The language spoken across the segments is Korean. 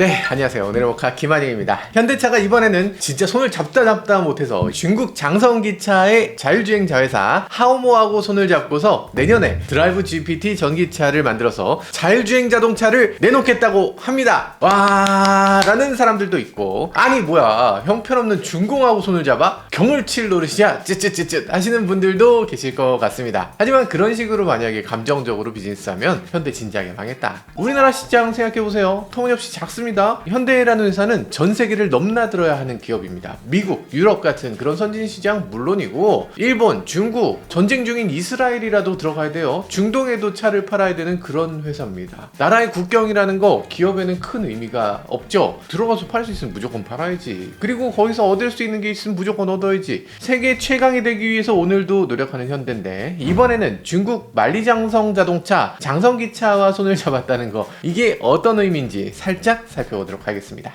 네, 안녕하세요. 오늘의 모카 김한영입니다. 현대차가 이번에는 진짜 손을 잡다 못해서 중국 장성기차의 자율주행 자회사 하오모하고 손을 잡고서 내년에 드라이브 GPT 전기차를 만들어서 자율주행 자동차를 내놓겠다고 합니다. 와, 라는 사람들도 있고, 아니 뭐야, 형편없는 중공하고 손을 잡아? 경을 칠 노릇이야? 쯧쯧쯧쯧 하시는 분들도 계실 것 같습니다. 하지만 그런 식으로 만약에 감정적으로 비즈니스하면 현대 진작에 망했다. 우리나라 시장 생각해보세요. 터무니없이 작습니다. 현대라는 회사는 전 세계를 넘나들어야 하는 기업입니다. 미국, 유럽 같은 그런 선진 시장 물론이고, 일본, 중국, 전쟁 중인 이스라엘이라도 들어가야 돼요. 중동에도 차를 팔아야 되는 그런 회사입니다. 나라의 국경이라는 거 기업에는 큰 의미가 없죠. 들어가서 팔 수 있으면 무조건 팔아야지. 그리고 거기서 얻을 수 있는 게 있으면 무조건 얻어야지. 세계 최강이 되기 위해서 오늘도 노력하는 현대인데, 이번에는 중국 만리장성 자동차 장성기차와 손을 잡았다는 거, 이게 어떤 의미인지 살짝 살펴보도록 하겠습니다.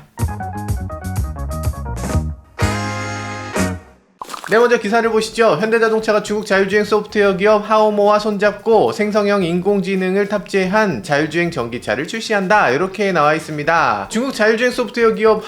네, 먼저 기사를 보시죠. 현대자동차가 중국 자율주행 소프트웨어 기업 하오모와 손잡고 생성형 인공지능을 탑재한 자율주행 전기차를 출시한다, 이렇게 나와 있습니다. 중국 자율주행 소프트웨어 기업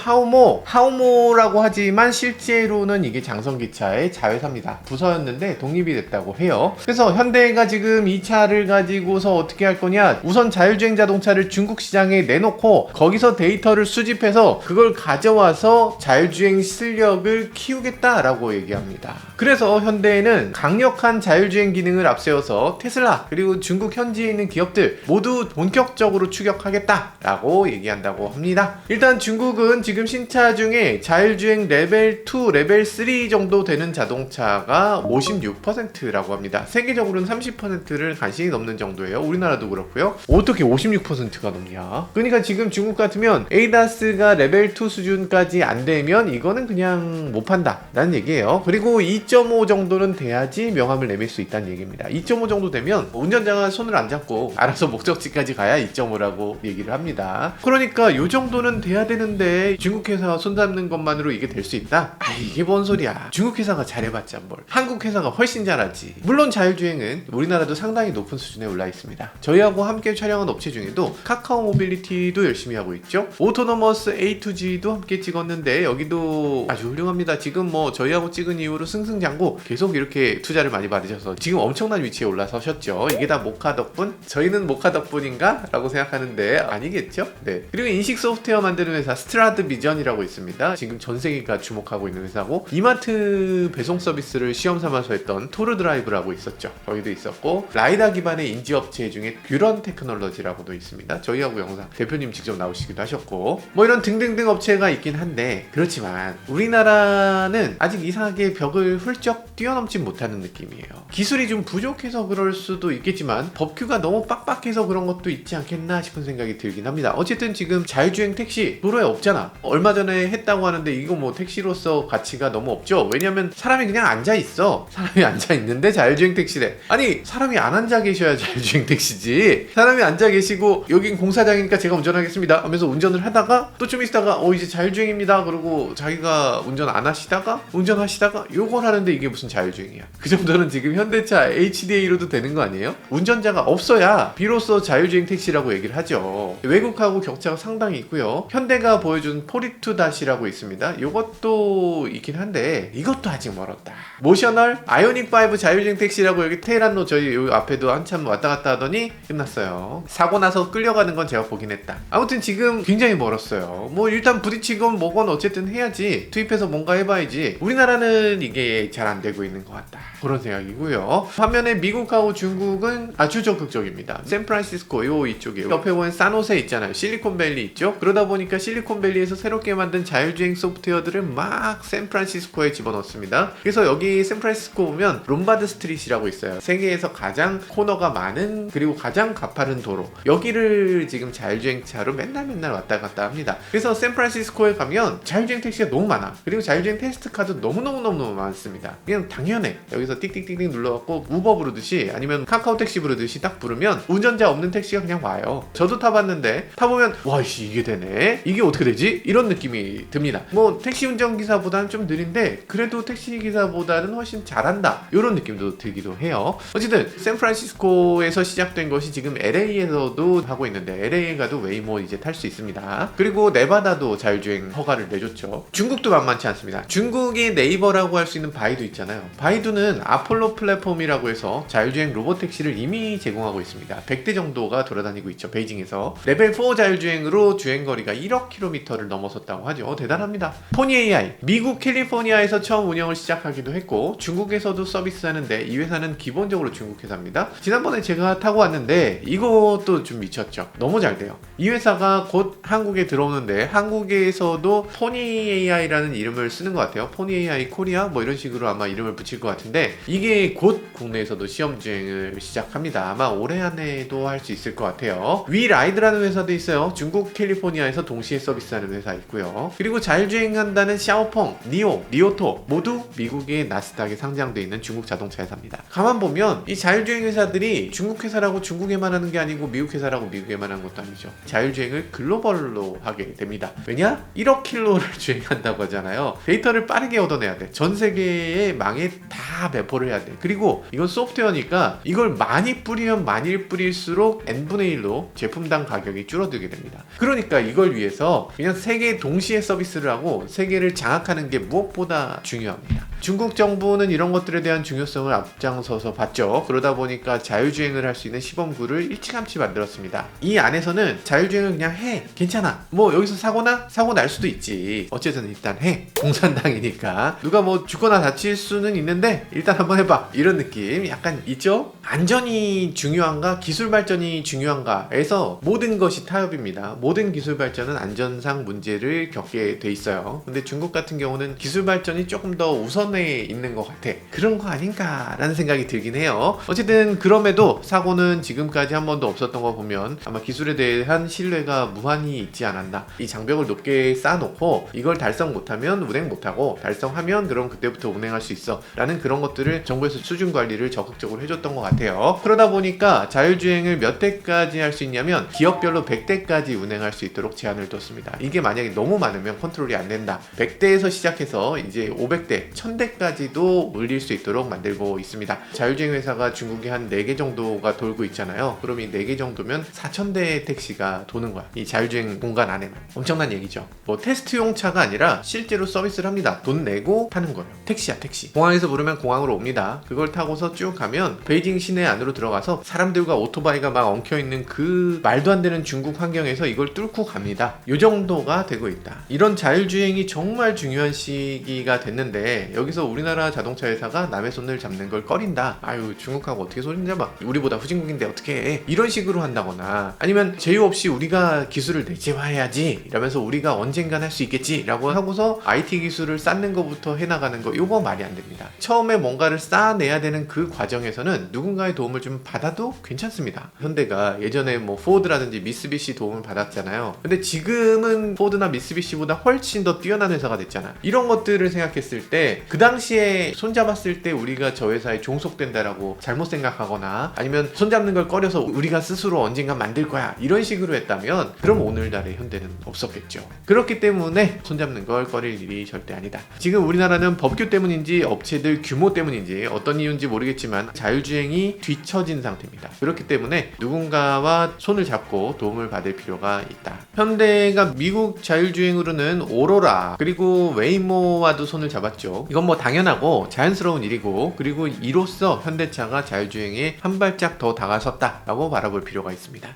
하오모라고 하지만 실제로는 이게 장성기차의 자회사입니다. 부서였는데 독립이 됐다고 해요. 그래서 현대가 지금 이 차를 가지고서 어떻게 할 거냐, 우선 자율주행 자동차를 중국 시장에 내놓고 거기서 데이터를 수집해서 그걸 가져와서 자율주행 실력을 키우겠다라고 얘기합니다. 그래서 현대에는 강력한 자율주행 기능을 앞세워서 테슬라 그리고 중국 현지에 있는 기업들 모두 본격적으로 추격하겠다라고 얘기한다고 합니다. 일단 중국은 지금 신차 중에 자율주행 레벨 2, 레벨 3 정도 되는 자동차가 56%라고 합니다. 세계적으로는 30%를 간신히 넘는 정도예요. 우리나라도 그렇고요. 어떻게 56%가 넘냐? 그러니까 지금 중국 같으면 ADAS가 레벨 2 수준까지 안 되면 이거는 그냥 못 판다 라는 얘기예요. 그리고 2.5 정도는 돼야지 명함을 내밀 수 있다는 얘기입니다. 2.5 정도 되면 운전자가 손을 안 잡고 알아서 목적지까지 가야 2.5라고 얘기를 합니다. 그러니까 이 정도는 돼야 되는데 중국 회사가 손 잡는 것만으로 이게 될 수 있다? 아, 이게 뭔 소리야. 중국 회사가 잘해봤자 뭘. 한국 회사가 훨씬 잘하지. 물론 자율주행은 우리나라도 상당히 높은 수준에 올라 있습니다. 저희하고 함께 촬영한 업체 중에도 카카오 모빌리티도 열심히 하고 있죠. 오토노머스 A2G도 함께 찍었는데 여기도 아주 훌륭합니다. 지금 뭐 저희하고 찍은 이후로 승승장구 계속 이렇게 투자를 많이 받으셔서 지금 엄청난 위치에 올라서셨죠. 이게 다 모카 덕분? 저희는 모카 덕분인가? 라고 생각하는데 아니겠죠? 네. 그리고 인식 소프트웨어 만드는 회사 스트라드 비전이라고 있습니다. 지금 전 세계가 주목하고 있는 회사고, 이마트 배송 서비스를 시험 삼아서 했던 토르 드라이브라고 있었죠. 거기도 있었고, 라이다 기반의 인지업체 중에 뷰런 테크놀로지라고도 있습니다. 저희하고 영상 대표님 직접 나오시기도 하셨고, 뭐 이런 등등등 업체가 있긴 한데, 그렇지만 우리나라는 아직 이상하게 벽을 훌쩍 뛰어넘지 못하는 느낌이에요. 기술이 좀 부족해서 그럴 수도 있겠지만 법규가 너무 빡빡해서 그런 것도 있지 않겠나 싶은 생각이 들긴 합니다. 어쨌든 지금 자율주행 택시 도로에 없잖아. 얼마 전에 했다고 하는데 이거 뭐 택시로서 가치가 너무 없죠. 왜냐면 사람이 그냥 앉아있어. 사람이 앉아있는데 자율주행 택시래. 아니, 사람이 안 앉아 계셔야 자율주행 택시지. 사람이 앉아 계시고 여긴 공사장이니까 제가 운전하겠습니다 하면서 운전을 하다가 또 좀 있다가 이제 자율주행입니다 그러고 자기가 운전 안 하시다가 운전하시다가 요걸 하는데 이게 무슨 자율주행이야. 그 정도는 지금 현대차 HDA로도 되는 거 아니에요? 운전자가 없어야 비로소 자율주행 택시라고 얘기를 하죠. 외국하고 격차가 상당히 있고요. 현대가 보여준 포리투-닷이라고 있습니다. 이것도 있긴 한데 이것도 아직 멀었다. 모셔널 아이오닉5 자율주행 택시라고 여기 테헤란로 저희 여기 앞에도 한참 왔다 갔다 하더니 끝났어요. 사고 나서 끌려가는 건 제가 보긴 했다. 아무튼 지금 굉장히 멀었어요. 뭐 일단 부딪히건 뭐건 어쨌든 해야지. 투입해서 뭔가 해봐야지. 우리나라는 이게 잘 안 되고 있는 것 같다, 그런 생각이고요. 반면에 미국하고 중국은 아주 적극적입니다. 샌프란시스코 이쪽에 옆에 보면 산호세 있잖아요. 실리콘밸리 있죠. 그러다 보니까 실리콘밸리에서 새롭게 만든 자율주행 소프트웨어들을 막 샌프란시스코에 집어넣습니다. 그래서 여기 샌프란시스코 보면 롬바드 스트릿이라고 있어요. 세계에서 가장 코너가 많은 그리고 가장 가파른 도로, 여기를 지금 자율주행차로 맨날 왔다 갔다 합니다. 그래서 샌프란시스코에 가면 자율주행 택시가 너무 많아. 그리고 자율주행 테스트카도 너무너무 너무너무 많습니다. 그냥 당연해. 여기서 띡띡띡띡 눌러갖고 우버 부르듯이 아니면 카카오 택시 부르듯이 딱 부르면 운전자 없는 택시가 그냥 와요. 저도 타봤는데 타보면 와이씨 이게 되네? 이게 어떻게 되지? 이런 느낌이 듭니다. 뭐 택시 운전기사보다는 좀 느린데 그래도 택시기사보다는 훨씬 잘한다 이런 느낌도 들기도 해요. 어쨌든 샌프란시스코에서 시작된 것이 지금 LA에서도 하고 있는데 LA에 가도 웨이모 이제 탈 수 있습니다. 그리고 네바다도 자율주행 허가를 내줬죠. 중국도 만만치 않습니다. 중국의 네이버라고 할 수 있는 바이두 있잖아요. 바이두는 아폴로 플랫폼이라고 해서 자율주행 로봇택시를 이미 제공하고 있습니다. 100대 정도가 돌아다니고 있죠. 베이징에서. 레벨 4 자율주행으로 주행거리가 1억 km를 넘어섰다고 하죠. 대단합니다. 포니 AI, 미국 캘리포니아에서 처음 운영을 시작하기도 했고 중국에서도 서비스하는데 이 회사는 기본적으로 중국 회사입니다. 지난번에 제가 타고 왔는데 이것도 좀 미쳤죠. 너무 잘 돼요. 이 회사가 곧 한국에 들어오는데 한국에서도 포니 AI라는 이름을 쓰는 것 같아요. 포니 AI 코리아 뭐 이런 식으로 아마 이름을 붙일 것 같은데 이게 곧 국내에서도 시험주행을 시작합니다. 아마 올해 안에도 할 수 있을 것 같아요. 위라이드라는 회사도 있어요. 중국 캘리포니아에서 동시에 서비스하는 회사 있고요. 그리고 자율주행한다는 샤오펑, 니오, 리오토 모두 미국의 나스닥에 상장되어 있는 중국 자동차 회사입니다. 가만 보면 이 자율주행 회사들이 중국 회사라고 중국에만 하는 게 아니고 미국 회사라고 미국에만 하는 것도 아니죠. 자율주행을 글로벌로 하게 됩니다. 왜냐? 1억 킬로를 주행한다고 하잖아요. 데이터를 빠르게 얻어내야 돼. 전 세계의 망에 다 배포를 해야 돼. 그리고 이건 소프트웨어니까 이걸 많이 뿌리면 많이 뿌릴수록 n분의 1로 제품당 가격이 줄어들게 됩니다. 그러니까 이걸 위해서 그냥 세 개 동시에 서비스를 하고 세 개를 장악하는 게 무엇보다 중요합니다. 중국 정부는 이런 것들에 대한 중요성을 앞장서서 봤죠. 그러다 보니까 자율주행을 할 수 있는 시범구를 일찌감치 만들었습니다. 이 안에서는 자율주행을 그냥 해. 괜찮아. 뭐 여기서 사고나? 사고 날 수도 있지. 어쨌든 일단 해. 공산당이니까. 누가 뭐 죽거나 다칠 수는 있는데 일단 한번 해봐. 이런 느낌 약간 있죠? 안전이 중요한가? 기술 발전이 중요한가?에서 모든 것이 타협입니다. 모든 기술 발전은 안전상 문제를 겪게 돼 있어요. 근데 중국 같은 경우는 기술 발전이 조금 더 우선에 있는 것 같아. 그런 거 아닌가라는 생각이 들긴 해요. 어쨌든 그럼에도 사고는 지금까지 한 번도 없었던 거 보면 아마 기술에 대한 신뢰가 무한히 있지 않았나. 이 장벽을 높게 쌓아놓고 이걸 달성 못하면 운행 못하고 달성하면 그럼 그때부터 운행할 수 있어 라는 그런 것들을 정부에서 수준 관리를 적극적으로 해줬던 것 같아요. 그러다 보니까 자율주행을 몇 대까지 할 수 있냐면 기업별로 100대까지 운행할 수 있도록 제한을 뒀습니다. 이게 만약에 너무 많으면 컨트롤이 안 된다. 100대에서 시작해서 이제 500대, 1000대까지도 올릴 수 있도록 만들고 있습니다. 자율주행 회사가 중국에 한 4개 정도가 돌고 있잖아요. 그럼 이 4개 정도면 4000대의 택시가 도는 거야. 이 자율주행 공간 안에만. 엄청난 얘기죠. 뭐 테스트용 차가 아니라 실제로 서비스를 합니다. 돈 내고 타는 거예요. 택시야, 택시. 공항에서 부르면 공항으로 옵니다. 그걸 타고서 쭉 가면 베이징 시내 안으로 들어가서 사람들과 오토바이가 막 엉켜있는 그 말도 안 되는 중국 환경에서 이걸 뚫고 갑니다. 이 정도가 되고 있다. 이런 자율주행이 정말 중요한 시기가 됐는데 여기서 우리나라 자동차 회사가 남의 손을 잡는 걸 꺼린다. 아유 중국하고 어떻게 손을 잡아? 우리보다 후진국인데 어떻게 해? 이런 식으로 한다거나 아니면 제휴 없이 우리가 기술을 내재화해야지 이러면서 우리가 언젠간 할 수 있겠지 라고 하고서 IT 기술을 쌓는 것부터 해나가는 거 이거 말이 안 됩니다. 처음에 뭔가를 쌓아내야 되는 그 과정에서는 누군가의 도움을 좀 받아도 괜찮습니다. 현대가 예전에 뭐 포드라든지 미쓰비시 도움을 받았잖아요. 근데 지금은 포드나 미쓰비시보다 훨씬 더 뛰어난 회사가 됐잖아. 이런 것들을 생각했을 때 그 당시에 손잡았을 때 우리가 저 회사에 종속된다라고 잘못 생각하거나 아니면 손잡는 걸 꺼려서 우리가 스스로 언젠가 만들 거야 이런 식으로 했다면 그럼 오늘날의 현대는 없었겠죠. 그렇기 때문에 손잡는 걸 꺼릴 일이 절대 아니다. 지금 우리나라는 법규 때문인지 업체들 규모 때문인지 어떤 이유인지 모르겠지만 자율주행이 뒤처진 상태입니다. 그렇기 때문에 누군가와 손을 잡고 도움을 받을 필요가 있다. 현대가 미국 자율주행으로는 오로라 그리고 웨이모와도 손을 잡았죠. 이건 뭐 당연하고 자연스러운 일이고 그리고 이로써 현대차가 자율주행에 한 발짝 더 다가섰다 라고 바라볼 필요가 있습니다.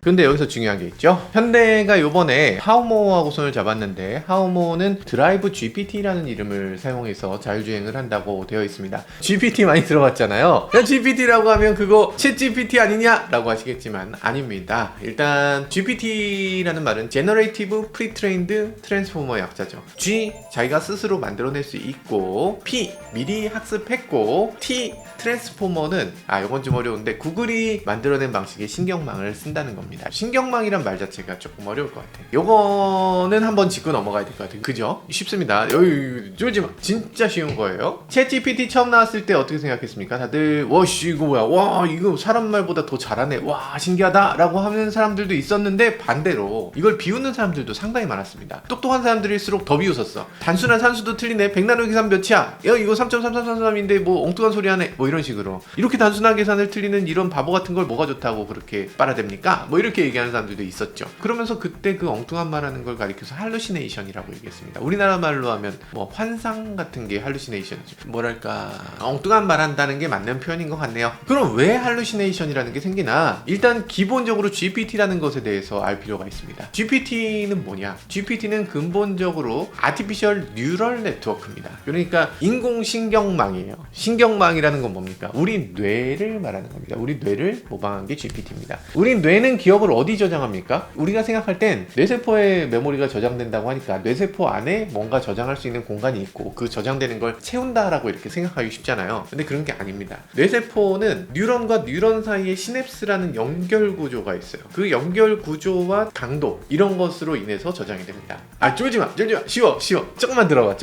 근데 여기서 중요한 게 있죠. 현대가 요번에 하오모하고 손을 잡았는데 하오모는 드라이브 GPT라는 이름을 사용해서 자율주행을 한다고 되어 있습니다. GPT 많이 들어봤잖아요. 야 GPT라고 하면 그거 챗 GPT 아니냐? 라고 하시겠지만 아닙니다. 일단 GPT라는 말은 Generative Pre-trained Transformer 약자죠. G 자기가 스스로 만들어낼 수 있고 P 미리 학습했고 T 트랜스포머는 이건 좀 어려운데 구글이 만들어낸 방식의 신경망을 쓴다는 겁니다. 됩니다. 신경망이란 말 자체가 조금 어려울 것 같아요. 요거는 한번 짚고 넘어가야 될 것 같아요. 그죠? 쉽습니다. 여기 쫄지마. 진짜 쉬운 거예요. 챗GPT 처음 나왔을 때 어떻게 생각했습니까? 다들 와씨 이거 뭐야, 와 이거 사람 말보다 더 잘하네, 와 신기하다 라고 하는 사람들도 있었는데, 반대로 이걸 비웃는 사람들도 상당히 많았습니다. 똑똑한 사람들일수록 더 비웃었어. 단순한 산수도 틀리네, 백나누기 계산 몇이야, 야 이거 3.3333인데 뭐 엉뚱한 소리 하네, 뭐 이런 식으로. 이렇게 단순한 계산을 틀리는 이런 바보 같은 걸 뭐가 좋다고 그렇게 빨아댑니까? 뭐 이렇게 얘기하는 사람들도 있었죠. 그러면서 그때 그 엉뚱한 말하는 걸 가리켜서 할루시네이션이라고 얘기했습니다. 우리나라 말로 하면 뭐 환상 같은 게 할루시네이션이죠. 뭐랄까, 엉뚱한 말 한다는 게 맞는 표현인 것 같네요. 그럼 왜 할루시네이션이라는 게 생기나? 일단 기본적으로 GPT라는 것에 대해서 알 필요가 있습니다. GPT는 뭐냐? GPT는 근본적으로 아티피셜 뉴럴 네트워크입니다. 그러니까 인공신경망이에요. 신경망이라는 건 뭡니까? 우리 뇌를 말하는 겁니다. 우리 뇌를 모방한 게 GPT입니다. 우리 뇌는 기억을 어디 저장합니까? 우리가 생각할 땐 뇌세포에 메모리가 저장된다고 하니까 뇌세포 안에 뭔가 저장할 수 있는 공간이 있고 그 저장되는 걸 채운다라고 이렇게 생각하기 쉽잖아요. 근데 그런 게 아닙니다. 뇌세포는 뉴런과 뉴런 사이에 시냅스라는 연결 구조가 있어요. 그 연결 구조와 강도, 이런 것으로 인해서 저장이 됩니다. 아 쫄지마 쉬워 조금만 들어봐.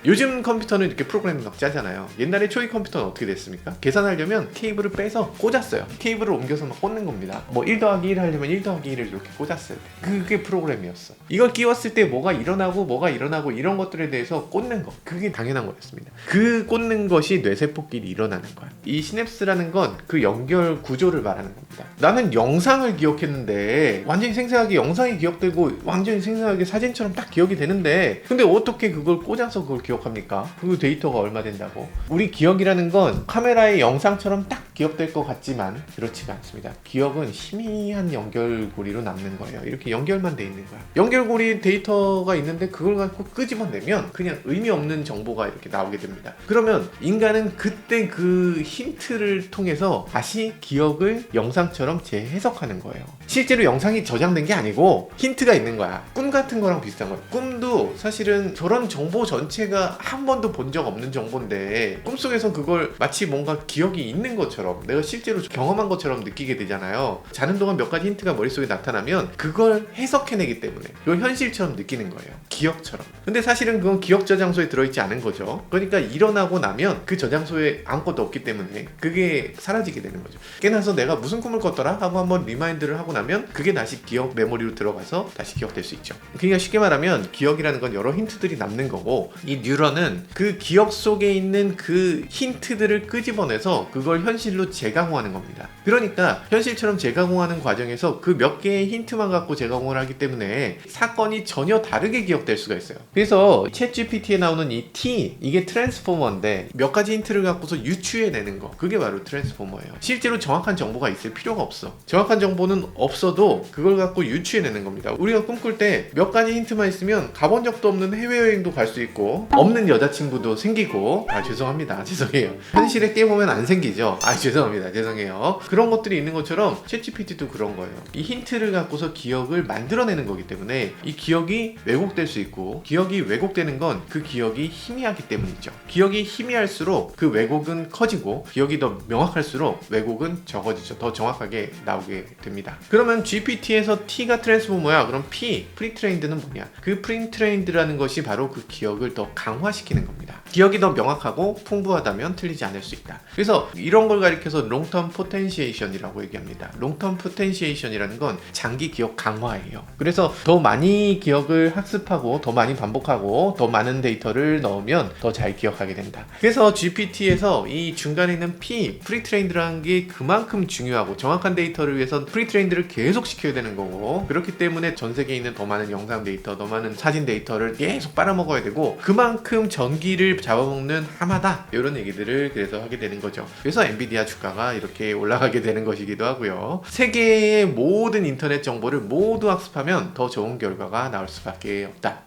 요즘 컴퓨터는 이렇게 프로그램 막 짜잖아요. 옛날에 초기 컴퓨터는 어떻게 됐습니까? 계산하려면 케이블을 빼서 꽂았어요. 케이블을 옮겨서 막 꽂는 겁니다. 뭐 1 더하기 1 하려면 1 더하기 1을 이렇게 꽂았어요. 그게 프로그램이었어. 이걸 끼웠을 때 뭐가 일어나고 이런 것들에 대해서 꽂는 거, 그게 당연한 거였습니다. 그 꽂는 것이 뇌세포끼리 일어나는 거야. 이 시냅스라는 건 그 연결 구조를 말하는 겁니다. 나는 영상을 기억했는데 완전히 생생하게 영상이 기억되고 완전히 생생하게 사진처럼 딱 기억이 되는데, 근데 어떻게 그걸 꽂아서 그걸 기억합니까? 그 데이터가 얼마 된다고? 우리 기억이라는 건 카메라의 영상처럼 딱 기억될 것 같지만 그렇지가 않습니다. 기억은 희미한 연결고리로 남는 거예요. 이렇게 연결만 돼 있는 거야. 연결고리 데이터가 있는데 그걸 갖고 끄집어내면 그냥 의미 없는 정보가 이렇게 나오게 됩니다. 그러면 인간은 그때 그 힌트를 통해서 다시 기억을 영상처럼 재해석하는 거예요. 실제로 영상이 저장된 게 아니고 힌트가 있는 거야. 꿈 같은 거랑 비슷한 거야. 꿈도 사실은 저런 정보 전체가 한 번도 본 적 없는 정보인데 꿈속에서 그걸 마치 뭔가 기억이 있는 것처럼, 내가 실제로 경험한 것처럼 느끼게 되잖아요. 자는 동안 몇 가지 힌트가 머릿속에 나타나면 그걸 해석해내기 때문에 그걸 현실처럼 느끼는 거예요. 기억처럼. 근데 사실은 그건 기억 저장소에 들어있지 않은 거죠. 그러니까 일어나고 나면 그 저장소에 아무것도 없기 때문에 그게 사라지게 되는 거죠. 깨나서 내가 무슨 꿈을 꿨더라 하고 한번 리마인드를 하고 나면 그게 다시 기억 메모리로 들어가서 다시 기억될 수 있죠. 그러니까 쉽게 말하면 기억이라는 건 여러 힌트들이 남는 거고, 이 뉴런은 그 기억 속에 있는 그 힌트들을 끄집어내서 그걸 현실로 재가공하는 겁니다. 그러니까 현실처럼 재가공하는 과정에서 그 몇 개의 힌트만 갖고 재가공을 하기 때문에 사건이 전혀 다르게 기억될 수가 있어요. 그래서 챗GPT에 나오는 이 T, 이게 트랜스포머인데 몇 가지 힌트를 갖고서 유추해내는 거, 그게 바로 트랜스포머예요. 실제로 정확한 정보가 있을 필요가 없어. 정확한 정보는 없어도 그걸 갖고 유추해내는 겁니다. 우리가 꿈꿀 때 몇 가지 힌트만 있으면 가본 적도 없는 해외여행도 갈 수 있고 없는 여자친구도 생기고, 죄송해요. 현실에 깨보면 안 생기죠. 죄송해요. 그런 것들이 있는 것처럼 챗GPT도 그런 거예요. 이 힌트를 갖고서 기억을 만들어내는 거기 때문에 이 기억이 왜곡될 수 있고, 기억이 왜곡되는 건 그 기억이 희미하기 때문이죠. 기억이 희미할수록 그 왜곡은 커지고, 기억이 더 명확할수록 왜곡은 적어지죠. 더 정확하게 나오게 됩니다. 그러면 GPT에서 T가 트랜스포머야. 그럼 P, 프리트레인드는 뭐냐? 그 프리트레인드라는 것이 바로 그 기억을 더 강화시키는 겁니다. 기억이 더 명확하고 풍부하다면 틀리지 않을 수 있다. 그래서 이런 걸 가리켜서 롱텀 포텐시에이션이라고 얘기합니다. 롱텀 포텐시에이션이라는 건 장기 기억 강화예요. 그래서 더 많이 기억을 학습하고 더 많이 반복하고 더 많은 데이터를 넣으면 더 잘 기억하게 된다. 그래서 GPT에서 이 중간에 있는 P, 프리트레인드라는 게 그만큼 중요하고, 정확한 데이터를 위해서 프리트레인드를 계속 시켜야 되는 거고, 그렇기 때문에 전 세계에 있는 더 많은 영상 데이터, 더 많은 사진 데이터를 계속 빨아먹어야 되고, 그만큼 전기를 잡아먹는 하마다, 이런 얘기들을 그래서 하게 되는 거죠. 그래서 엔비디아 주가가 이렇게 올라가게 되는 것이기도 하고요. 세계의 모든 인터넷 정보를 모두 학습하면 더 좋은 결과가 나올 수밖에 없다.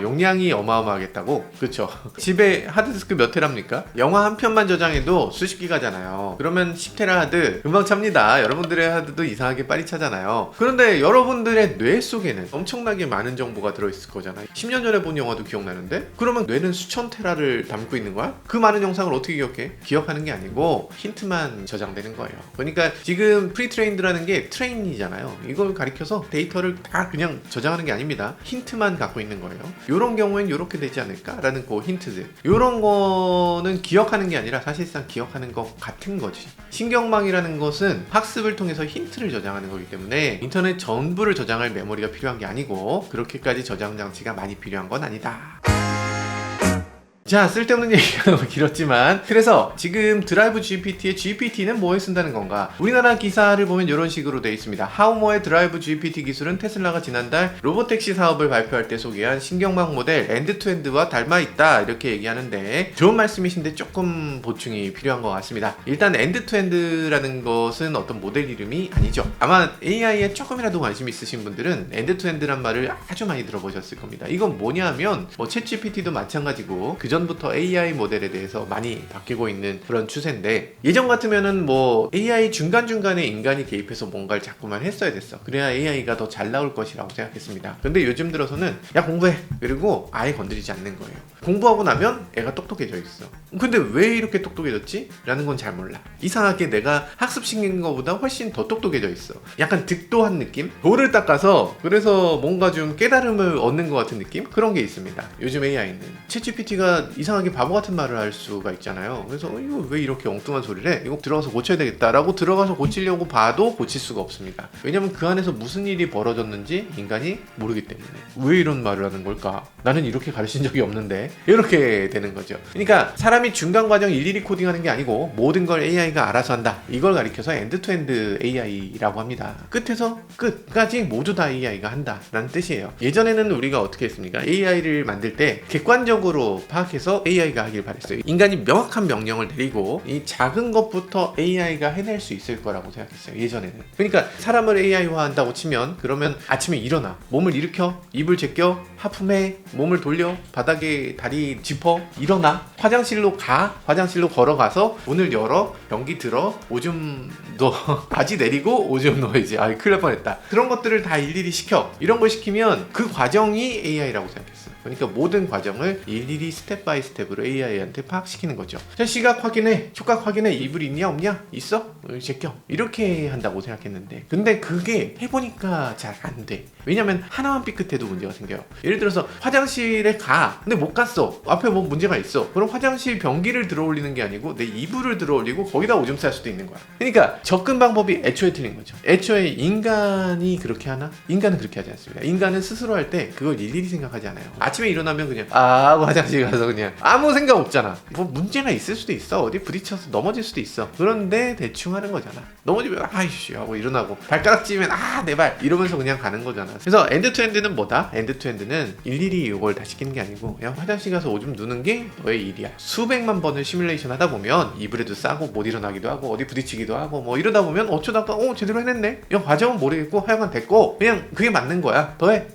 용량이 어마어마하겠다고? 그렇죠. 집에 하드디스크 몇 테라입니까? 영화 한 편만 저장해도 수십 기가잖아요. 그러면 10테라 하드 금방 찹니다. 여러분들의 하드도 이상하게 빨리 차잖아요. 그런데 여러분들의 뇌 속에는 엄청나게 많은 정보가 들어있을 거잖아요. 10년 전에 본 영화도 기억나는데? 그러면 뇌는 수천 테라를 영상을 담고 있는 거야? 그 많은 영상을 어떻게 기억해? 기억하는 게 아니고 힌트만 저장되는 거예요. 그러니까 지금 프리트레인드라는 게 트레인이잖아요. 이걸 가리켜서 데이터를 다 그냥 저장하는 게 아닙니다. 힌트만 갖고 있는 거예요. 이런 경우엔 이렇게 되지 않을까라는 그 힌트들. 이런 거는 기억하는 게 아니라 사실상 기억하는 것 같은 거지. 신경망이라는 것은 학습을 통해서 힌트를 저장하는 거기 때문에 인터넷 전부를 저장할 메모리가 필요한 게 아니고 그렇게까지 저장 장치가 많이 필요한 건 아니다. 자, 쓸데없는 얘기가 너무 길었지만, 그래서 지금 드라이브 GPT의 GPT는 뭐에 쓴다는 건가? 우리나라 기사를 보면 이런 식으로 되어 있습니다. 하우모의 드라이브 GPT 기술은 테슬라가 지난달 로보택시 사업을 발표할 때 소개한 신경망 모델 엔드투엔드와 닮아 있다, 이렇게 얘기하는데 좋은 말씀이신데 조금 보충이 필요한 것 같습니다. 일단 엔드투엔드라는 것은 어떤 모델 이름이 아니죠. 아마 AI에 조금이라도 관심 있으신 분들은 엔드투엔드란 말을 아주 많이 들어보셨을 겁니다. 이건 뭐냐면 챗 GPT도 마찬가지고 그전부터 AI 모델에 대해서 많이 바뀌고 있는 그런 추세인데, 예전 같으면은 AI 중간중간에 인간이 개입해서 뭔가를 자꾸만 했어야 됐어. 그래야 AI가 더 잘 나올 것이라고 생각했습니다. 근데 요즘 들어서는 야 공부해, 그리고 아예 건드리지 않는 거예요. 공부하고 나면 애가 똑똑해져 있어. 근데 왜 이렇게 똑똑해졌지? 라는 건 잘 몰라. 이상하게 내가 학습시킨 것보다 훨씬 더 똑똑해져 있어. 약간 득도한 느낌? 돌을 닦아서 그래서 뭔가 좀 깨달음을 얻는 것 같은 느낌? 그런 게 있습니다. 요즘 AI는 챗GPT가 이상하게 바보 같은 말을 할 수가 있잖아요. 그래서 이거 왜 이렇게 엉뚱한 소리를 해? 이거 들어가서 고쳐야 되겠다라고 들어가서 고치려고 봐도 고칠 수가 없습니다. 왜냐면 그 안에서 무슨 일이 벌어졌는지 인간이 모르기 때문에. 왜 이런 말을 하는 걸까? 나는 이렇게 가르친 적이 없는데, 이렇게 되는 거죠. 그러니까 사람이 중간 과정 일일이 코딩하는 게 아니고 모든 걸 AI가 알아서 한다, 이걸 가리켜서 엔드투엔드 AI라고 합니다. 끝에서 끝까지 모두 다 AI가 한다 라는 뜻이에요. 예전에는 우리가 어떻게 했습니까? AI를 만들 때 객관적으로 파악해서 AI가 하길 바랬어요. 인간이 명확한 명령을 내리고 이 작은 것부터 AI가 해낼 수 있을 거라고 생각했어요, 예전에는. 그러니까 사람을 AI화 한다고 치면, 그러면 아침에 일어나, 몸을 일으켜, 입을 제껴, 하품해, 몸을 돌려, 바닥에 다리 짚어, 일어나, 화장실로 가, 화장실로 걸어가서 문을 열어, 변기 들어, 오줌 넣어, 바지 내리고 오줌 넣어야지. 큰일 날 뻔했다. 그런 것들을 다 일일이 시켜. 이런 걸 시키면 그 과정이 AI라고 생각했어요. 그러니까 모든 과정을 일일이 스텝 바이 스텝으로 AI한테 파악시키는 거죠. 자, 시각 확인해, 촉각 확인해, 이불 있냐 없냐? 있어? 제껴. 이렇게 한다고 생각했는데, 근데 그게 해보니까 잘 안 돼. 왜냐면 하나만 삐끗해도 문제가 생겨요. 예를 들어서 화장실에 가, 근데 못 갔어. 앞에 뭐 문제가 있어. 그럼 화장실 변기를 들어올리는 게 아니고 내 이불을 들어올리고 거기다 오줌 쌀 수도 있는 거야. 그러니까 접근 방법이 애초에 틀린 거죠. 애초에 인간이 그렇게 하나? 인간은 그렇게 하지 않습니다. 인간은 스스로 할 때 그걸 일일이 생각하지 않아요. 아침에 일어나면 그냥 하고 화장실 가서 그냥 아무 생각 없잖아. 뭐 문제가 있을 수도 있어. 어디 부딪혀서 넘어질 수도 있어. 그런데 대충 하는 거잖아. 넘어지면 아이씨 하고 일어나고, 발가락 찌면 내 발 이러면서 그냥 가는 거잖아. 그래서 엔드투엔드는 뭐다? 엔드투엔드는 일일이 이걸 다 시키는 게 아니고 그냥 화장실 가서 오줌 누는 게 너의 일이야. 수백만 번을 시뮬레이션 하다 보면 이불에도 싸고 못 일어나기도 하고 어디 부딪히기도 하고 뭐 이러다 보면 어쩌다가 제대로 해냈네. 이 과정은 모르겠고 하여간 됐고 그냥 그게 맞는 거야. 더해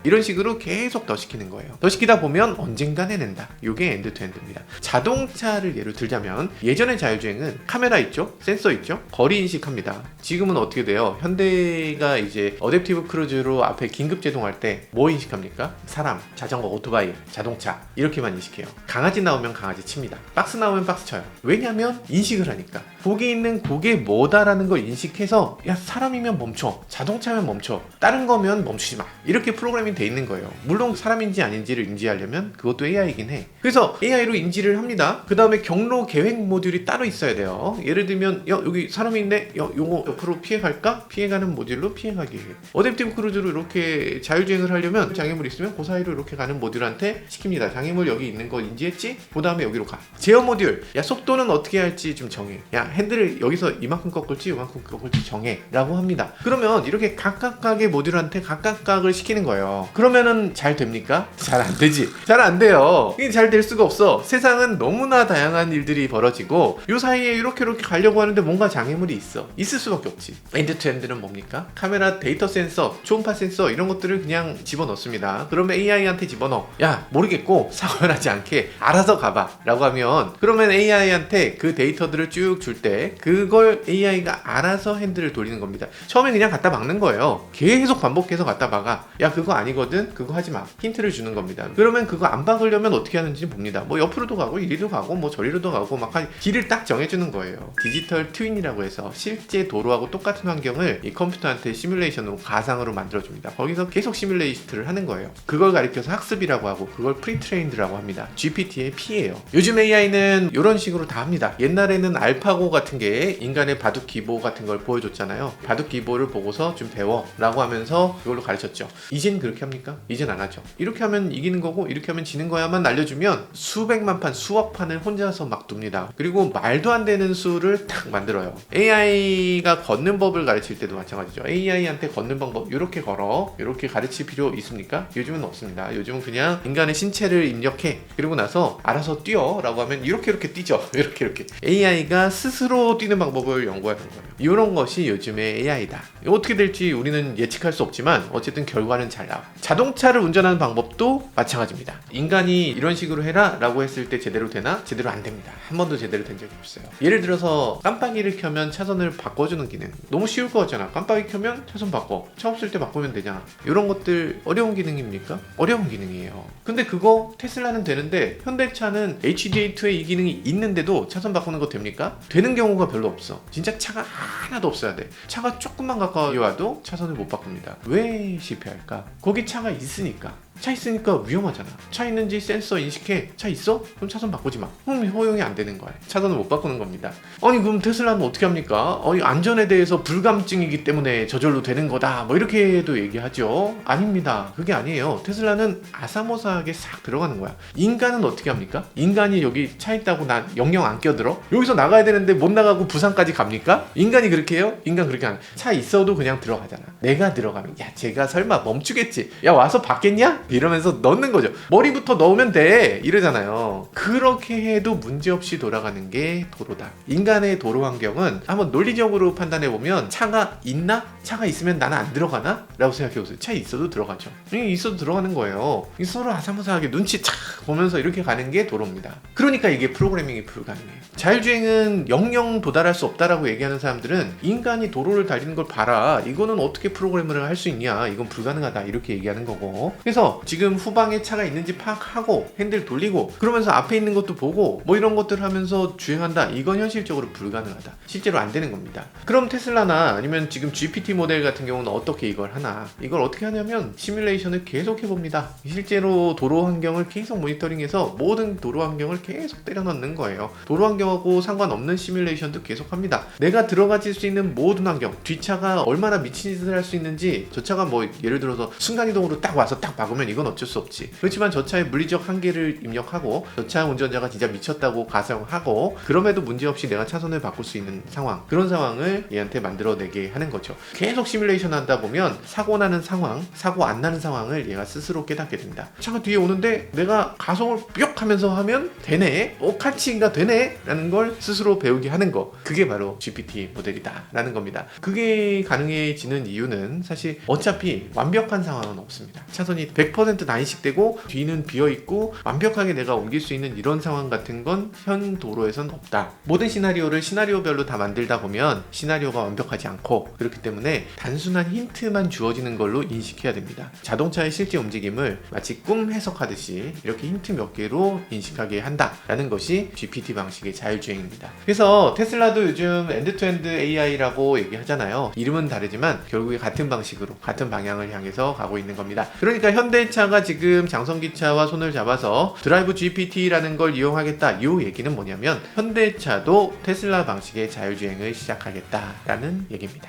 이런 식으로 계속 더 시키는 거예요. 더 시키다 보면 언젠간 해낸다. 이게 엔드투엔드입니다. 자동차를 예로 들자면, 예전의 자율주행은 카메라 있죠? 센서 있죠? 거리 인식합니다. 지금은 어떻게 돼요? 현대가 이제 어댑티브 크루즈로 앞에 긴급 제동할 때 뭐 인식합니까? 사람, 자전거, 오토바이, 자동차, 이렇게만 인식해요. 강아지 나오면 강아지 칩니다. 박스 나오면 박스 쳐요. 왜냐면 인식을 하니까. 거기 있는 그게 뭐다라는 걸 인식해서 야, 사람이면 멈춰, 자동차면 멈춰, 다른 거면 멈추지 마, 이렇게 프로그래밍 돼 있는 거예요. 물론 사람인지 아닌지를 인지하려면 그것도 AI이긴 해. 그래서 AI로 인지를 합니다. 그 다음에 경로 계획 모듈이 따로 있어야 돼요. 예를 들면 여기 사람이 있네, 요거 옆으로 피해갈까? 피해가는 모듈로 피해가게 해. 어댑티브 크루즈로 이렇게 자율주행을 하려면 장애물 있으면 그 사이로 이렇게 가는 모듈한테 시킵니다. 장애물 여기 있는 거 인지했지? 그 다음에 여기로 가. 제어 모듈, 야 속도는 어떻게 할지 좀 정해. 야 핸들을 여기서 이만큼 꺾을지 이만큼 꺾을지 정해 라고 합니다. 그러면 이렇게 각각각의 모듈한테 각각각을 시키는 거예요. 그러면은 잘 됩니까? 잘 안 되지. 잘 안 돼요. 이게 잘 될 수가 없어. 세상은 너무나 다양한 일들이 벌어지고 요 사이에 이렇게 가려고 하는데 뭔가 장애물이 있을 수밖에 없지. 엔드투엔드는 뭡니까? 카메라, 데이터 센서, 초음파 센서 이런 것들을 그냥 집어넣습니다. 그러면 AI한테 집어넣어. 야 모르겠고 사고를 하지 않게 알아서 가봐 라고 하면, 그러면 AI한테 그 데이터들을 쭉 줄 때 그걸 AI가 알아서 핸들을 돌리는 겁니다. 처음에 그냥 갖다 박는 거예요. 계속 반복해서 갖다 박아. 야 그거 아니거든? 그거 하지 마. 힌트를 주는 박으려는 겁니다. 그러면 그거 안 박으려면 어떻게 하는지 봅니다. 뭐 옆으로도 가고 이리도 가고 뭐 저리로도 가고 막 길을 딱 정해주는 거예요. 디지털 트윈이라고 해서 실제 도로하고 똑같은 환경을 이 컴퓨터한테 시뮬레이션으로 가상으로 만들어줍니다. 거기서 계속 시뮬레이션을 하는 거예요. 그걸 가리켜서 학습이라고 하고 그걸 프리트레인드라고 합니다. GPT의 P예요. 요즘 AI는 이런 식으로 다 합니다. 옛날에는 알파고 같은 게 인간의 바둑 기보 같은 걸 보여줬잖아요. 바둑 기보를 보고서 좀 배워 라고 하면서 그걸로 가르쳤죠. 이젠 그렇게 합니까? 이젠 안 하죠. 이렇게 하면 이기는 거고 이렇게 하면 지는 거야만 알려주면 수백만 판 수억 판을 혼자서 막 둡니다. 그리고 말도 안 되는 수를 딱 만들어요. AI가 걷는 법을 가르칠 때도 마찬가지죠. AI한테 걷는 방법 이렇게 걸어 이렇게 가르칠 필요 있습니까? 요즘은 없습니다. 요즘은 그냥 인간의 신체를 입력해 그리고 나서 알아서 뛰어 라고 하면 이렇게 뛰죠. 이렇게 AI가 스스로 뛰는 방법을 연구하는 거예요. 이런 것이 요즘의 AI다. 어떻게 될지 우리는 예측할 수 없지만 어쨌든 결과는 잘 나와. 자동차를 운전하는 방법도 마찬가지입니다. 인간이 이런 식으로 해라 라고 했을 때 제대로 되나? 제대로 안 됩니다. 한 번도 제대로 된 적이 없어요. 예를 들어서 깜빡이를 켜면 차선을 바꿔주는 기능. 너무 쉬울 거 같잖아. 깜빡이 켜면 차선 바꿔. 차 없을 때 바꾸면 되잖아. 이런 것들 어려운 기능입니까? 어려운 기능이에요. 근데 그거 테슬라는 되는데 현대차는 HDA2에 이 기능이 있는데도 차선 바꾸는 거 됩니까? 되는 경우가 별로 없어. 진짜 차가 하나도 없어야 돼. 차가 조금만 가까이 와도 차선을 못 바꿉니다. 왜 실패할까? 거기 차가 있으니까. 차 있으니까 위험하잖아. 차 있는지 센서 인식해. 차 있어? 그럼 차선 바꾸지 마. 그럼 허용이 안 되는 거야. 차선을 못 바꾸는 겁니다. 아니 그럼 테슬라는 어떻게 합니까? 안전에 대해서 불감증이기 때문에 저절로 되는 거다. 뭐 이렇게도 얘기하죠. 아닙니다. 그게 아니에요. 테슬라는 아사모사하게 싹 들어가는 거야. 인간은 어떻게 합니까? 인간이 여기 차 있다고 난 영영 안 껴들어? 여기서 나가야 되는데 못 나가고 부산까지 갑니까? 인간이 그렇게 해요? 인간 그렇게 안 해. 차 있어도 그냥 들어가잖아. 내가 들어가면 야 쟤가 설마 멈추겠지? 야 와서 받겠냐? 이러면서 넣는 거죠. 머리부터 넣으면 돼 이러잖아요. 그렇게 해도 문제없이 돌아가는 게 도로다. 인간의 도로 환경은 한번 논리적으로 판단해 보면 차가 있나? 차가 있으면 나는 안 들어가나? 라고 생각해 보세요. 차 있어도 들어가죠. 있어도 들어가는 거예요. 서로 아사무사하게 눈치 착 보면서 이렇게 가는 게 도로입니다. 그러니까 이게 프로그래밍이 불가능해요. 자율주행은 영영 도달할 수 없다라고 얘기하는 사람들은 인간이 도로를 달리는 걸 봐라. 이거는 어떻게 프로그래밍을 할 수 있냐? 이건 불가능하다. 이렇게 얘기하는 거고. 그래서 지금 후방에 차가 있는지 파악하고 핸들 돌리고 그러면서 앞에 있는 것도 보고 뭐 이런 것들을 하면서 주행한다. 이건 현실적으로 불가능하다. 실제로 안 되는 겁니다. 그럼 테슬라나 아니면 지금 GPT 모델 같은 경우는 어떻게 이걸 하나? 이걸 어떻게 하냐면 시뮬레이션을 계속 해봅니다. 실제로 도로 환경을 계속 모니터링해서 모든 도로 환경을 계속 때려 넣는 거예요. 도로 환경하고 상관없는 시뮬레이션도 계속 합니다. 내가 들어가질 수 있는 모든 환경, 뒷차가 얼마나 미친 짓을 할 수 있는지, 저 차가 뭐 예를 들어서 순간이동으로 딱 와서 딱 박으면 이건 어쩔 수 없지. 그렇지만 저 차의 물리적 한계를 입력하고 저 차 운전자가 진짜 미쳤다고 가정하고 그럼에도 문제없이 내가 차선을 바꿀 수 있는 상황, 그런 상황을 얘한테 만들어내게 하는 거죠. 계속 시뮬레이션 하다 보면 사고 나는 상황, 사고 안 나는 상황을 얘가 스스로 깨닫게 됩니다. 차가 뒤에 오는데 내가 가속을 뿅 하면서 하면 되네, 카치가 되네 라는 걸 스스로 배우게 하는 거, 그게 바로 GPT 모델이다 라는 겁니다. 그게 가능해지는 이유는 사실 어차피 완벽한 상황은 없습니다. 차선이 100% 난식되고 뒤는 비어있고 완벽하게 내가 옮길 수 있는 이런 상황 같은 건 현 도로에선 없다. 모든 시나리오를 시나리오별로 다 만들다 보면 시나리오가 완벽하지 않고, 그렇기 때문에 단순한 힌트만 주어지는 걸로 인식해야 됩니다. 자동차의 실제 움직임을 마치 꿈 해석하듯이 이렇게 힌트 몇 개로 인식하게 한다라는 것이 GPT 방식의 자율주행입니다. 그래서 테슬라도 요즘 엔드투엔드 AI라고 얘기하잖아요. 이름은 다르지만 결국에 같은 방식으로 같은 방향을 향해서 가고 있는 겁니다. 그러니까 현대차가 지금 장성기차와 손을 잡아서 드라이브 GPT라는 걸 이용하겠다, 이 얘기는 뭐냐면 현대차도 테슬라 방식의 자율주행을 시작하겠다라는 얘기입니다.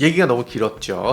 얘기가 너무 길었죠.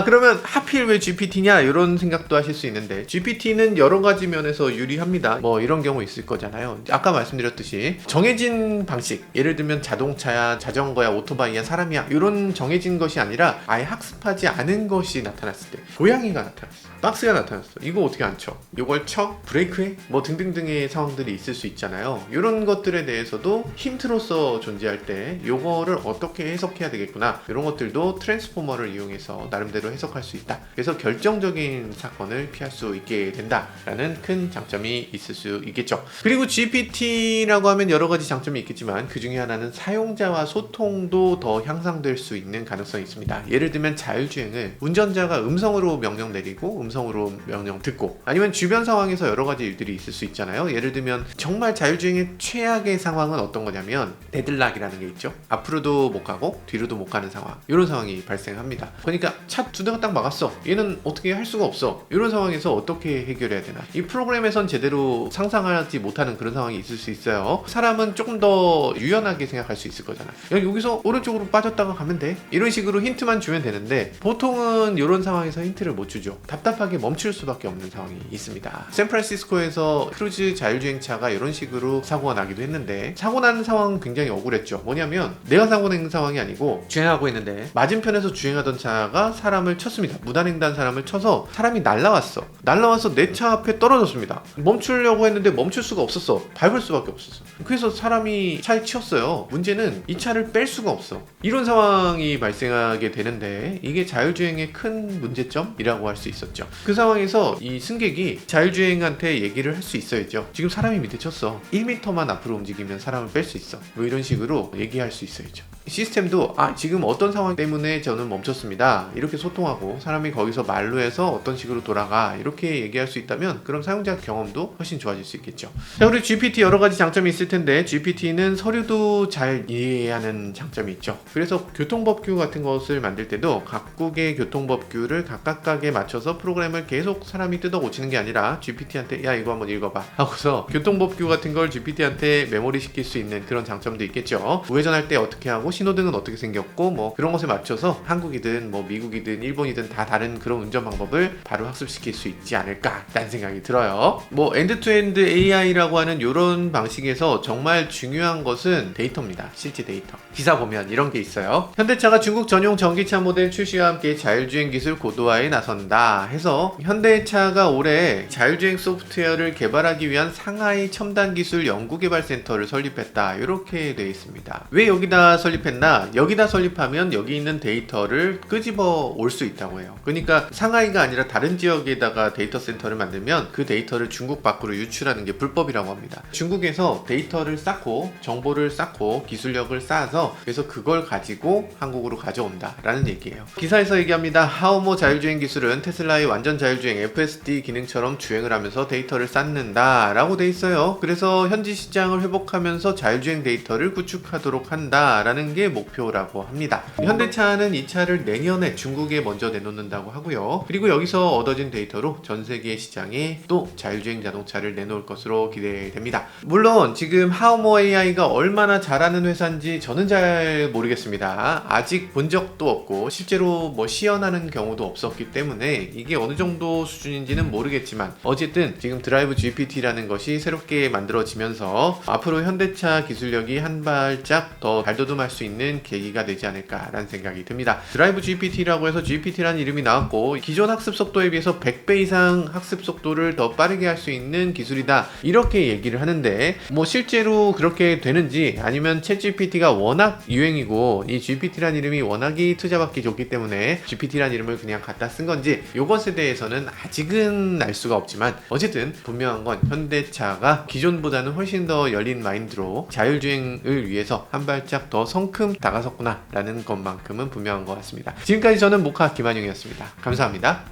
그러면 하필 왜 GPT냐 이런 생각도 하실 수 있는데, GPT는 여러 가지 면에서 유리합니다. 뭐 이런 경우 있을 거잖아요. 아까 말씀드렸듯이 정해진 방식, 예를 들면 자동차야 자전거야 오토바이야 사람이야, 이런 정해진 것이 아니라 아예 학습하지 않은 것이 나타났을 때, 고양이가 나타났어, 박스가 나타났어, 이거 어떻게 안 쳐? 이걸 쳐? 브레이크해? 뭐 등등등의 상황들이 있을 수 있잖아요. 이런 것들에 대해서도 힌트로서 존재할 때 이거를 어떻게 해석해야 되겠구나, 이런 것들도 것들도 트랜스포머를 이용해서 나름대로 해석할 수 있다. 그래서 결정적인 사건을 피할 수 있게 된다라는 큰 장점이 있을 수 있겠죠. 그리고 GPT라고 하면 여러 가지 장점이 있겠지만 그 중에 하나는 사용자와 소통도 더 향상될 수 있는 가능성이 있습니다. 예를 들면 자율주행을 운전자가 음성으로 명령 내리고 음성으로 명령 듣고, 아니면 주변 상황에서 여러 가지 일들이 있을 수 있잖아요. 예를 들면 정말 자율주행의 최악의 상황은 어떤 거냐면 데들락이라는 게 있죠. 앞으로도 못 가고 뒤로도 못 가는 상황, 이런 상황이 발생합니다. 그러니까 차 두 대가 딱 막았어. 얘는 어떻게 할 수가 없어. 이런 상황에서 어떻게 해결해야 되나, 이 프로그램에선 제대로 상상하지 못하는 그런 상황이 있을 수 있어요. 사람은 조금 더 유연하게 생각할 수 있을 거잖아. 여기서 오른쪽으로 빠졌다가 가면 돼, 이런 식으로 힌트만 주면 되는데 보통은 이런 상황에서 힌트를 못 주죠. 답답하게 멈출 수밖에 없는 상황이 있습니다. 샌프란시스코에서 크루즈 자율주행차가 이런 식으로 사고가 나기도 했는데, 사고 나는 상황은 굉장히 억울했죠. 뭐냐면 내가 사고 낸 상황이 아니고 주행하고 있는데 맞은편에서 주행하던 차가 사람을 쳤습니다. 무단횡단 사람을 쳐서 사람이 날라와서 내 차 앞에 떨어졌습니다. 멈추려고 했는데 멈출 수가 없었어. 밟을 수밖에 없었어. 그래서 사람이 차에 치였어요. 문제는 이 차를 뺄 수가 없어. 이런 상황이 발생하게 되는데 이게 자율주행의 큰 문제점이라고 할 수 있었죠. 그 상황에서 이 승객이 자율주행한테 얘기를 할 수 있어야죠. 지금 사람이 밑에 쳤어. 1m만 앞으로 움직이면 사람을 뺄 수 있어. 뭐 이런 식으로 얘기할 수 있어야죠. 시스템도 지금 어떤 상황 때문에 저는 멈췄습니다, 이렇게 소통하고 사람이 거기서 말로 해서 어떤 식으로 돌아가, 이렇게 얘기할 수 있다면 그럼 사용자 경험도 훨씬 좋아질 수 있겠죠. 자, 우리 GPT 여러 가지 장점이 있을 텐데 GPT는 서류도 잘 이해하는 장점이 있죠. 그래서 교통법규 같은 것을 만들 때도 각국의 교통법규를 각각하게 맞춰서 프로그램을 계속 사람이 뜯어 고치는 게 아니라 GPT한테 야 이거 한번 읽어봐 하고서 교통법규 같은 걸 GPT한테 메모리 시킬 수 있는 그런 장점도 있겠죠. 우회전할 때 어떻게 하고 신호등은 어떻게 생겼고 뭐 그런 것에 맞춰서 한국이든 뭐 미국이든 일본이든 다 다른 그런 운전 방법을 바로 학습시킬 수 있지 않을까라는 생각이 들어요. 뭐 엔드투엔드 AI라고 하는 이런 방식에서 정말 중요한 것은 데이터입니다. 실제 데이터. 기사 보면 이런 게 있어요. 현대차가 중국 전용 전기차 모델 출시와 함께 자율주행 기술 고도화에 나선다 해서 현대차가 올해 자율주행 소프트웨어를 개발하기 위한 상하이 첨단 기술 연구개발센터를 설립했다, 이렇게 되어 있습니다. 왜 여기다 설립했나? 여기다 설립하면 여기 있는 데이터를 끄집어 올 수 있다고 해요. 그러니까 상하이가 아니라 다른 지역에다가 데이터 센터를 만들면 그 데이터를 중국 밖으로 유출하는 게 불법이라고 합니다. 중국에서 데이터를 쌓고 정보를 쌓고 기술력을 쌓아서 그래서 그걸 가지고 한국으로 가져온다라는 얘기예요. 기사에서 얘기합니다. 하오모 자율주행 기술은 테슬라의 완전 자율주행 FSD 기능처럼 주행을 하면서 데이터를 쌓는다 라고 돼 있어요. 그래서 현지 시장을 회복하면서 자율주행 데이터를 구축하도록 한다라는 게 목표라고 합니다. 현대차는 이 차를 내년에 중국에 먼저 내놓는다고 하고요. 그리고 여기서 얻어진 데이터로 전 세계 시장에 또 자율주행 자동차를 내놓을 것으로 기대됩니다. 물론 지금 하오모 AI가 얼마나 잘하는 회사인지 저는 잘 모르겠습니다. 아직 본 적도 없고 실제로 뭐 시연하는 경우도 없었기 때문에 이게 어느 정도 수준인지는 모르겠지만 어쨌든 지금 드라이브 GPT라는 것이 새롭게 만들어지면서 앞으로 현대차 기술력이 한 발짝 더 발돋움할 수 있는 계기가 되지 않을까라는 생각이 듭니다. 드라이브 GPT라고 해서 GPT라는 이름이 나왔고 기존 학습 속도에 비해서 100배 이상 학습 속도를 더 빠르게 할 수 있는 기술이다, 이렇게 얘기를 하는데 뭐 실제로 그렇게 되는지, 아니면 챗GPT가 워낙 유행이고 이 GPT라는 이름이 워낙이 투자받기 좋기 때문에 GPT라는 이름을 그냥 갖다 쓴 건지, 이것에 대해서는 아직은 알 수가 없지만 어쨌든 분명한 건 현대차가 기존보다는 훨씬 더 열린 마인드로 자율주행을 위해서 한 발짝 더 성큼 다가섰구나 라는 것만큼은 분명한 것 같습니다. 지금까지 저는 모카 김한용이었습니다. 감사합니다.